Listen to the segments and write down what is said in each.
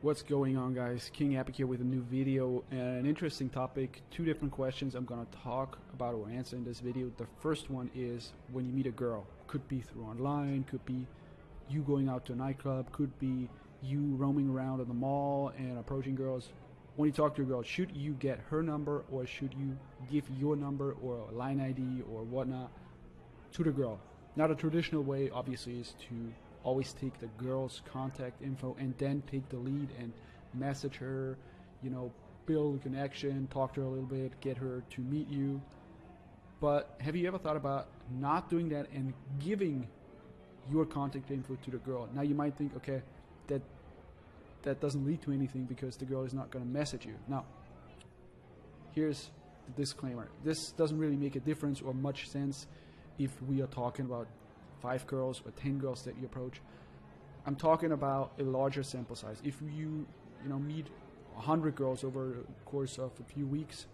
What's going on, guys? King Epic here with a new video and an interesting topic. Two different questions I'm gonna talk about or answer in this video. The first one is when you meet a girl. Could be through online, could be you going out to a nightclub, could be you roaming around at the mall and approaching girls. When you talk to a girl, should you get her number or should you give your number or a line ID or whatnot to the girl? Now, the traditional way obviously is to always take the girl's contact info and then take the lead and message her, build a connection, talk to her a little bit, get her to meet you. But have you ever thought about not doing that and giving your contact info to the girl? Now you might think, okay, that doesn't lead to anything because the girl is not going to message you. Now, here's the disclaimer. This doesn't really make a difference or much sense if we are talking about 5 girls or 10 girls that you approach. I'm talking about a larger sample size. If you meet 100 girls over the course of a few weeks,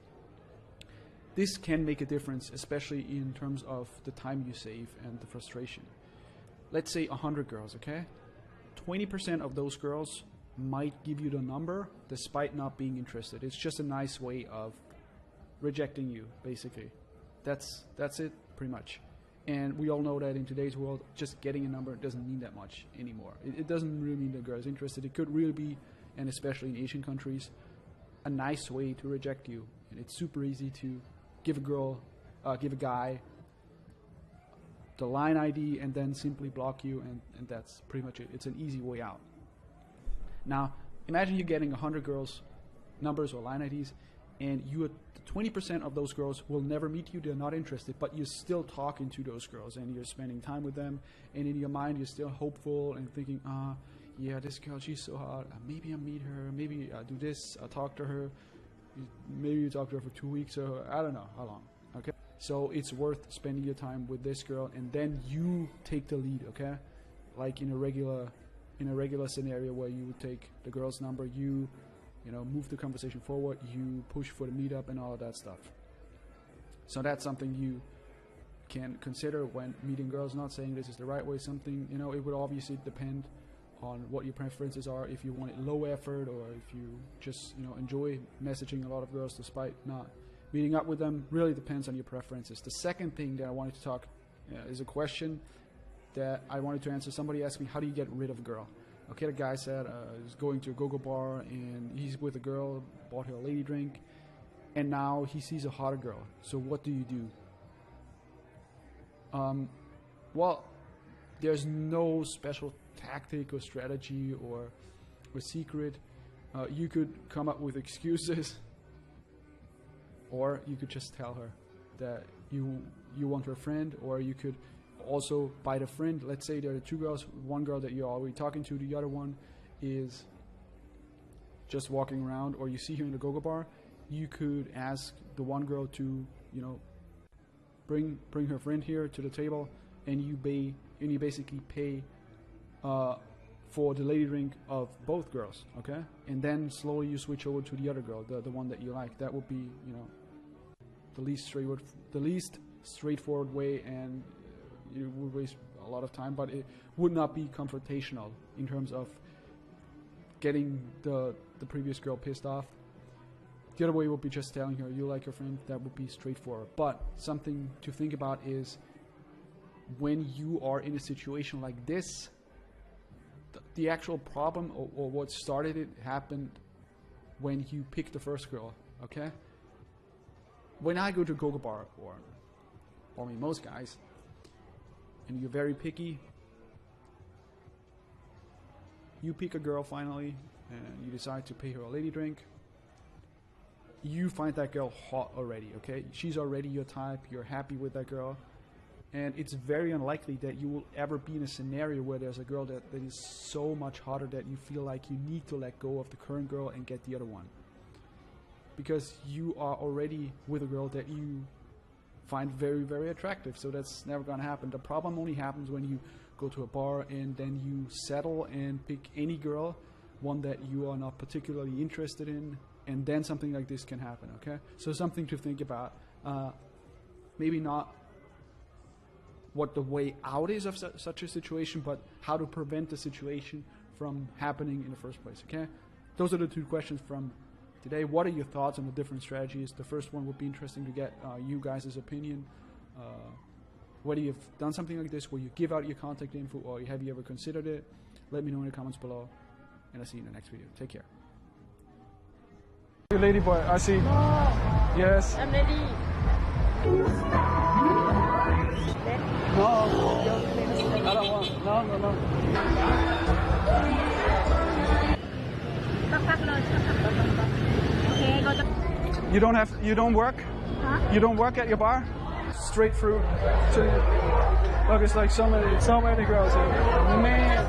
this can make a difference, especially in terms of the time you save and the frustration. Let's say 100 girls, okay? 20% of those girls might give you the number despite not being interested. It's just a nice way of rejecting you, basically. That's it, pretty much. And we all know that in today's world, just getting a number doesn't mean that much anymore. It doesn't really mean the girl is interested. It could really be, and especially in Asian countries, a nice way to reject you. And it's super easy to give a guy the line ID and then simply block you, and that's pretty much it. It's an easy way out. Now, imagine you're getting 100 girls' numbers or line IDs, and 20% of those girls will never meet you. They're not interested, but you're still talking to those girls and you're spending time with them, and in your mind you're still hopeful and thinking, yeah, this girl, she's so hot, maybe I'll meet her, maybe I'll do this, I'll talk to her. Maybe you talk to her for 2 weeks or I don't know how long. Okay, so it's worth spending your time with this girl, and then you take the lead. Okay, like in a regular scenario where you would take the girl's number, you move the conversation forward, you push for the meetup and all of that stuff. So that's something you can consider when meeting girls. Not saying this is the right way. Something, it would obviously depend on what your preferences are. If you want it low effort, or if you just, enjoy messaging a lot of girls despite not meeting up with them, really depends on your preferences. The second thing that I wanted to talk is a question that I wanted to answer. Somebody asked me, how do you get rid of a girl? Okay, the guy said he's going to a go-go bar and he's with a girl, bought her a lady drink, and now he sees a hotter girl. So what do you do? Well, there's no special tactic or strategy or secret. You could come up with excuses, or you could just tell her that you want her friend, or you could also by the friend. Let's say there are 2 girls, one girl that you're already talking to, the other one is just walking around, or you see her in the go-go bar. You could ask the one girl to bring her friend here to the table, and you basically pay for the lady drink of both girls. Okay, and then slowly you switch over to the other girl, the one that you like. That would be the least straightforward way, and you would waste a lot of time, but it would not be confrontational in terms of getting the previous girl pissed off. The other way would be just telling her you like her friend. That would be straightforward. But something to think about is when you are in a situation like this, the actual problem or what started it happened when you picked the first girl. Okay, when I go to a go-go bar, or most guys, and you're very picky, you pick a girl finally, and you decide to pay her a lady drink. You find that girl hot already, okay? She's already your type, you're happy with that girl, and it's very unlikely that you will ever be in a scenario where there's a girl that is so much hotter that you feel like you need to let go of the current girl and get the other one. Because you are already with a girl that you find very, very attractive. So that's never gonna happen. The problem only happens when you go to a bar and then you settle and pick any girl, one that you are not particularly interested in, and then something like this can happen. Okay, so something to think about. Maybe not what the way out is of such a situation, but how to prevent the situation from happening in the first place. Okay, those are the two questions from today. What are your thoughts on the different strategies? The first one would be interesting to get you guys' opinion. Whether you've done something like this where you give out your contact info, or have you ever considered it? Let me know in the comments below, and I'll see you in the next video. Take care. You lady boy, I see. No. Yes. I'm ready. No. I don't want. No. Okay, You don't work? Huh? You don't work at your bar? Straight through to look, it's like so many girls here. Man.